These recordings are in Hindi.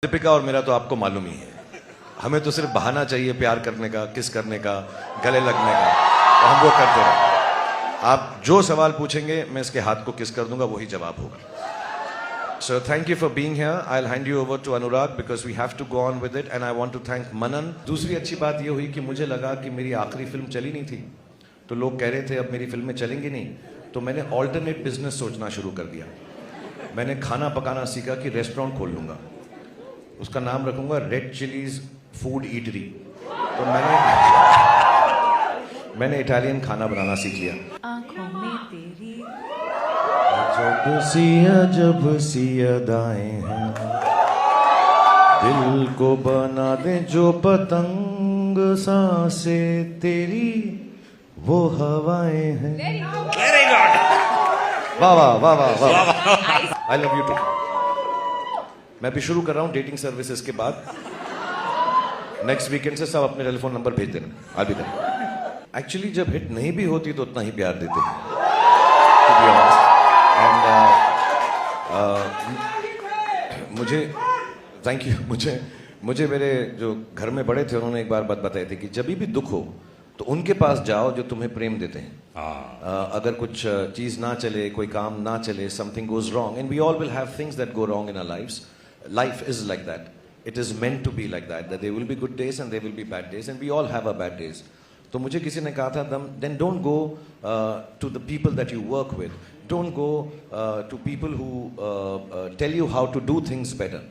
दीपिका और मेरा तो आपको मालूम ही है, हमें तो सिर्फ बहाना चाहिए प्यार करने का, किस करने का, गले लगने का, तो हम वो करते रहे। आप जो सवाल पूछेंगे मैं इसके हाथ को किस कर दूंगा, वही जवाब होगा। So thank you for being here. I'll hand you over to Anurag because we have to go on with it and I want to thank Manan. दूसरी अच्छी बात ये हुई कि मुझे लगा कि मेरी आखिरी फिल्म चली नहीं थी, तो लोग कह रहे थे अब मेरी फिल्में चलेंगी नहीं, तो मैंने ऑल्टरनेट बिजनेस सोचना शुरू कर दिया। मैंने खाना पकाना सीखा कि रेस्टोरेंट खोल लूँगा, उसका नाम रखूंगा रेड चिलीज फूड ईटरी। तो मैंने इटालियन खाना बनाना सीख लिया। आंखों में तेरी जब सी अदाएं हैं, दिल को बना दे जो पतंग, सांसें तेरी वो हवाएं हैं। Very good. वाह वाह वाह वाह वाह। I love you too. मैं भी शुरू कर रहा हूँ डेटिंग सर्विसेज के बाद। नेक्स्ट वीकेंड से सब अपने टेलीफोन नंबर भेज देना। अभी तक एक्चुअली जब हिट नहीं भी होती तो उतना ही प्यार देते हैं। मुझे थैंक यू। मुझे मेरे जो घर में बड़े थे उन्होंने एक बार बात बताई थी कि जब भी दुख हो तो उनके पास जाओ जो तुम्हें प्रेम देते हैं। अगर कुछ चीज ना चले, कोई काम ना चले, something goes wrong, and we all will have things that go wrong in our lives. Life is like that. It is meant to be like that. That there will be good days and there will be bad days, and we all have our bad days. तो मुझे किसी ने कहा था, then don't go to the people that you work with. Don't go to people who tell you how to do things better.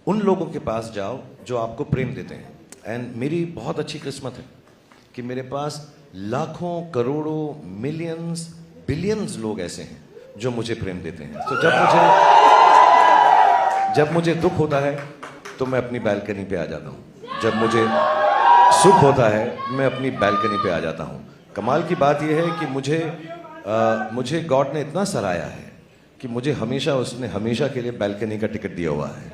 उन लोगों के पास जाओ जो आपको प्रेम देते हैं। And मेरी बहुत अच्छी किस्मत है कि मेरे पास लाखों, करोड़ों, मिलियंस, बिलियंस लोग ऐसे हैं जो मुझे प्रेम देते हैं। तो जब मुझे दुख होता है तो मैं अपनी बैल्कनी पे आ जाता हूँ, जब मुझे सुख होता है मैं अपनी बैल्कनी पे आ जाता हूँ। कमाल की बात यह है कि मुझे गॉड ने इतना सराहा है कि मुझे उसने हमेशा के लिए बैल्कनी का टिकट दिया हुआ है।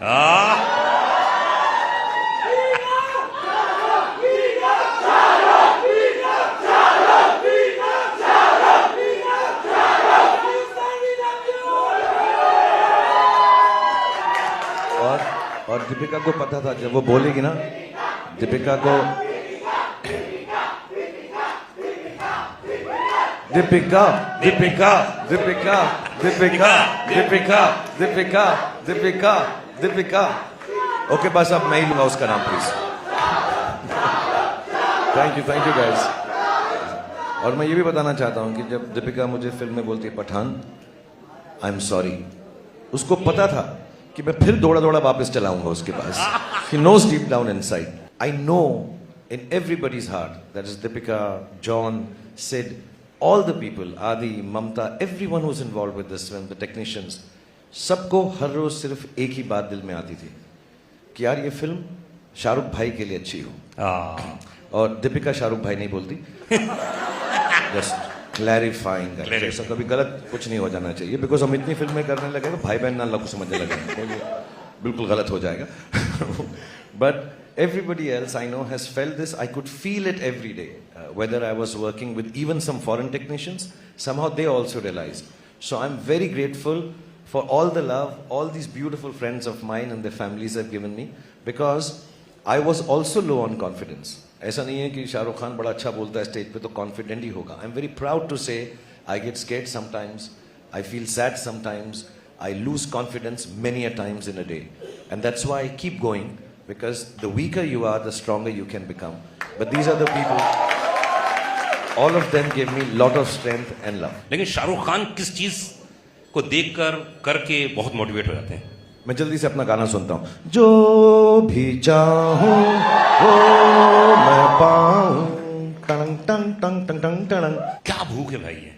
और दीपिका को पता था, जब वो बोलेगी ना, दीपिका को दीपिका दीपिका दीपिका दीपिका दीपिका दीपिका दीपिका दीपिका ओके बस अब मैं ही लूंगा उसका नाम प्लीज। Thank you guys. और मैं ये भी बताना चाहता हूं कि जब दीपिका मुझे फिल्म में बोलती है पठान, आई एम सॉरी, उसको पता था कि मैं फिर दौड़ा वापस चलाऊंगा उसके पास। She knows deep down inside. I know in everybody's heart, that is Deepika, John, Sid, all the people, Adi, Mamta, everyone who's involved with this film, the technicians, सबको हर रोज सिर्फ एक ही बात दिल में आती थी कि यार ये फिल्म शाहरुख भाई के लिए अच्छी हो। और दीपिका शाहरुख भाई नहीं बोलती। जस्ट क्लैरिफाइंग, ऐसा कभी गलत कुछ नहीं हो जाना चाहिए, बिकॉज हम इतनी फिल्में करने लगे तो भाई बहन ना लोग समझने लगे तो ये बिल्कुल गलत हो जाएगा। But everybody else I know has felt this. I could feel it every day, whether I was working with even some foreign technicians, somehow they also realised. So I am very grateful for all the love, all these beautiful friends of mine and their families have given me, because I was also low on confidence. ऐसा नहीं है कि शाहरुख खान बड़ा अच्छा बोलता है स्टेज पे तो कॉन्फिडेंट ही होगा। I am very proud to say I get scared sometimes, I feel sad sometimes, I lose confidence many a times in a day, and that's why I keep going, because the weaker you are the stronger you can become. But these are the people, all of them give me lot of strength and love. लेकिन शाहरुख खान किस चीज को देखकर करके बहुत मोटिवेट हो जाते हैं? मैं जल्दी से अपना गाना सुनता हूँ। जो भी चाहूं वो मैं पाऊं, टंग टंग टंग टंग टंग टंग। क्या भूख है भाई ये,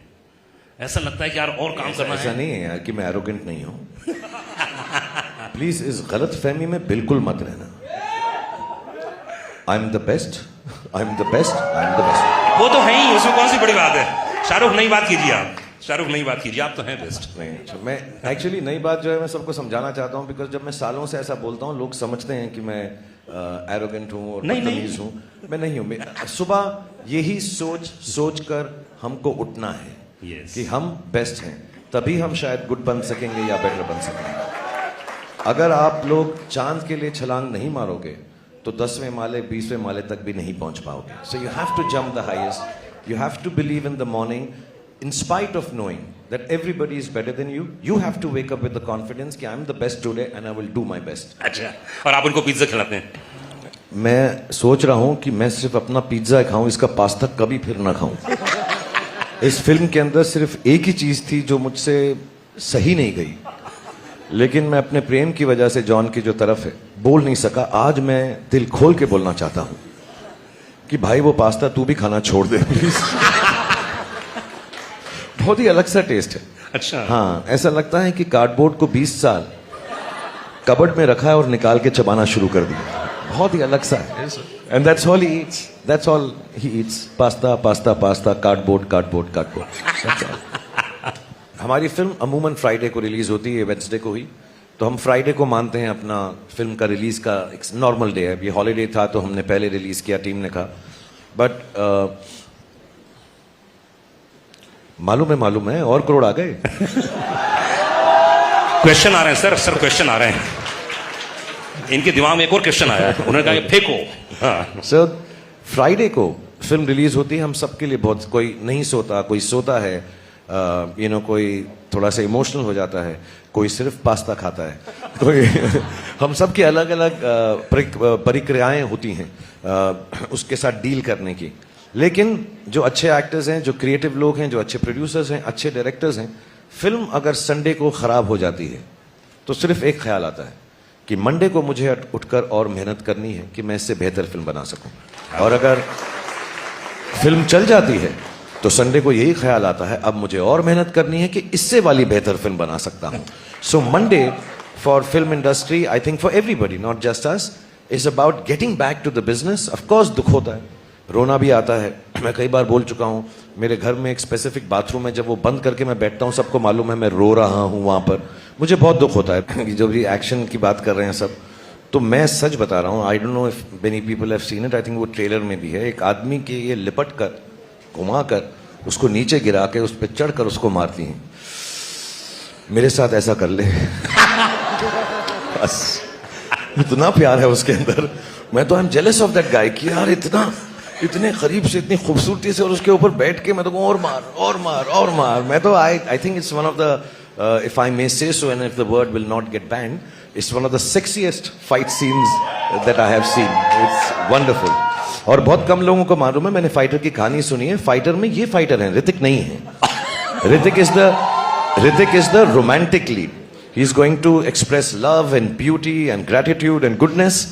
ऐसा लगता है कि यार और काम करना है। ऐसा नहीं है यार कि मैं एरोगेंट नहीं हूं। प्लीज इस गलत फहमी में बिल्कुल मत रहना। I am the best, I am the best, I am the best. वो तो है ही, उसमें कौन सी बड़ी बात है। शाहरुख नई बात कीजिए, आप तो हैं बेस्ट। नहीं, मैं एक्चुअली नई बात जो है मैं सबको समझाना चाहता हूँ, बिकॉज जब मैं सालों से ऐसा बोलता हूँ लोग समझते हैं कि मैं एरोगेंट हूँ और बदतमीज हूँ। मैं नहीं हूँ। सुबह यही सोच कर हमको उठना है कि हम बेस्ट हैं, तभी हम शायद गुड बन सकेंगे या बेटर बन सकेंगे। अगर आप लोग चांद के लिए छलांग नहीं मारोगे तो 10वें माले 20वें माले तक भी नहीं पहुंच पाओगे. So you have to jump the highest. You have to believe in the morning. In spite of knowing that everybody is better than you, you have to wake up with the confidence कि I'm the best today and I will do my best. अच्छा, और आप उनको पिज्जा खिलाते हैं? मैं सोच रहा हूं कि मैं सिर्फ अपना पिज्जा खाऊं, इसका पास्ता कभी फिर ना खाऊं. इस फिल्म के अंदर सिर्फ एक ही चीज थी जो मुझसे सही नहीं गई, लेकिन मैं अपने प्रेम की वजह से जॉन की जो तरफ है बोल नहीं सका. आज मैं दिल खोल के बोलना चाहता हूं कि भाई वो पास्ता तू भी खाना छोड़ दे प्लीज. बहुत ही अलग सा टेस्ट है. अच्छा. हाँ, ऐसा लगता है कि कार्डबोर्ड को 20 साल कबर्ड में रखा है और निकाल के चबाना शुरू कर दिया. बहुत ही अलग सा है. And that's all he eats. That's all he eats. Pasta pasta pasta, cardboard cardboard cardboard. हमारी फिल्म अमूमन फ्राइडे को रिलीज होती है, वेडनेसडे को हुई, तो हम फ्राइडे को मानते हैं अपना फिल्म का रिलीज का एक नॉर्मल डे है. ये हॉलीडे था तो हमने पहले रिलीज किया, टीम ने कहा. बट मालूम है और करोड़ आ गए. क्वेश्चन आ रहे हैं सर क्वेश्चन आ रहे हैं. इनके दिमाग में एक और क्वेश्चन आया है. उन्होंने कहा कि फेंको. हाँ. सर, फ्राइडे को फिल्म रिलीज होती है. हम सबके लिए बहुत, कोई नहीं सोता, कोई सोता है, कोई थोड़ा सा इमोशनल हो जाता है, कोई सिर्फ पास्ता खाता है, कोई हम सब की अलग अलग प्रक्रियाएं होती हैं उसके साथ डील करने की. लेकिन जो अच्छे एक्टर्स हैं, जो क्रिएटिव लोग हैं, जो अच्छे प्रोड्यूसर्स हैं, अच्छे डायरेक्टर्स हैं, फिल्म अगर संडे को खराब हो जाती है तो सिर्फ एक ख्याल आता है कि मंडे को मुझे उठकर और मेहनत करनी है कि मैं इससे बेहतर फिल्म बना सकूं. और अगर फिल्म चल जाती है तो संडे को यही ख्याल आता है अब मुझे और मेहनत करनी है कि इससे वाली बेहतर फिल्म बना सकता हूं. So Monday for film industry, I think for everybody, not just us, is about getting back to the business. Of course दुख होता है, रोना भी आता है. मैं कई बार बोल चुका हूं, मेरे घर में एक स्पेसिफिक बाथरूम है, जब वो बंद करके मैं बैठता हूं सबको मालूम है मैं रो रहा हूं वहां पर. मुझे बहुत दुख होता है. जब भी एक्शन की बात कर रहे हैं सब, तो मैं सच बता रहा हूं, I don't know if many people have seen it, I think वो ट्रेलर में भी है. एक आदमी के ये लिपट कर, घुमा कर, उसको नीचे गिरा के उस पर चढ़कर उसको मारती हैं. मेरे साथ ऐसा कर ले. बस इतना प्यार है उसके अंदर. मैं तो I am jealous of that guy कि यार इतने करीब से, इतनी खूबसूरती से, और उसके ऊपर बैठ के मैं तो और मार और मार और मार. मैं तो I think it's one of the, if I may say so and if the word will not get banned, it's one of the sexiest fight scenes that I have seen. It's wonderful. और बहुत कम लोगों को मालूम है, मैंने फाइटर की कहानी सुनी है. फाइटर में ये फाइटर है, ऋतिक नहीं है. Hrithik is the romantic lead. He is going to express love and beauty and gratitude and goodness.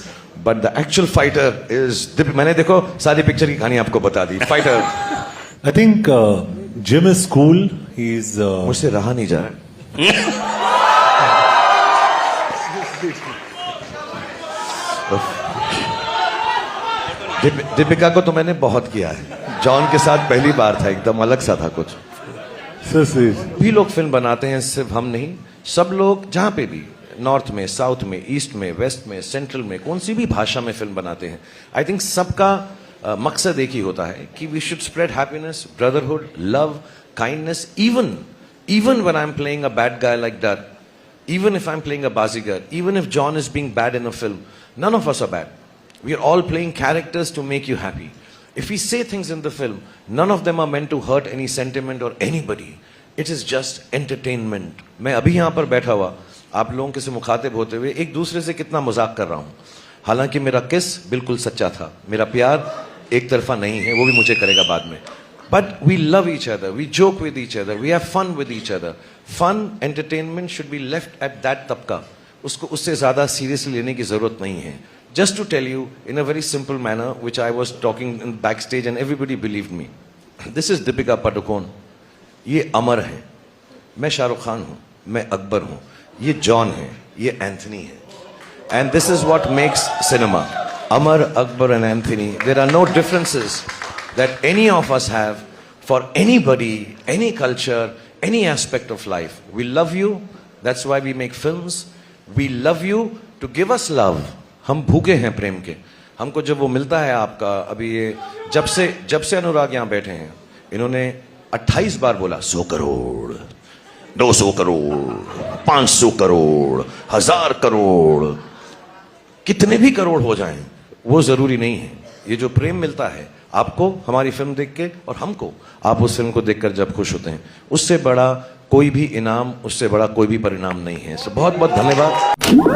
But the actual fighter is, मैंने देखो सारी पिक्चर की कहानी आपको बता दी. Fighter, I think Jim is cool. He's मुझसे रहा नहीं जा रहा. दीपिका को तो मैंने बहुत किया है. जॉन के साथ पहली बार था, एकदम अलग सा था कुछ. so sweet. भी लोग फिल्म बनाते हैं, सिर्फ हम नहीं, सब लोग जहां पे भी, नॉर्थ में, साउथ में, ईस्ट में, वेस्ट में, सेंट्रल में, कौन सी भी भाषा में फिल्म बनाते हैं. आई थिंक सबका मकसद एक ही होता है कि we should spread happiness, brotherhood, love, kindness. even when I'm playing a bad guy like that, even if I'm playing a bazigar, even if John is being bad in a film, none of us are bad. We are all playing characters to make you happy. If we say things in the film, none of them are meant to hurt any sentiment or anybody. It is just entertainment. मैं अभी यहाँ पर बैठा हुआ आप लोगों के से मुखातिब होते हुए एक दूसरे से कितना मजाक कर रहा हूँ. हालांकि मेरा किस बिल्कुल सच्चा था, मेरा प्यार एक तरफा नहीं है, वो भी मुझे करेगा बाद में. But we love each other, we joke with each other, we have fun with each other. Fun, entertainment should be left at that तबका. उसको उससे ज़्यादा सीरियसली लेने की ज़रूरत नहीं है. Just to tell you in a very simple manner, which I was talking in backstage and everybody believed me. This is Deepika Padukone. ये अमर है, मैं शाहरुख खान हूँ, मैं अकबर हूँ, ये जॉन है, ये एंथनी है. And this is what makes cinema. Amar, Akbar and Anthony. There are no differences that any of us have for anybody, any culture, any aspect of life. We love you. That's why we make films. We love you to give us love. हम भूखे हैं प्रेम के. हमको जब वो मिलता है आपका, अभी ये जब से अनुराग यहाँ बैठे हैं, इन्होंने 28 बार बोला 100 करोड़. 200 करोड़, 500 करोड़, 1000 करोड़, कितने भी करोड़ हो जाएं, वो जरूरी नहीं है। ये जो प्रेम मिलता है आपको हमारी फिल्म देख के और हमको आप उस फिल्म को देखकर जब खुश होते हैं, उससे बड़ा कोई भी इनाम, उससे बड़ा कोई भी परिणाम नहीं है। सो बहुत बहुत धन्यवाद।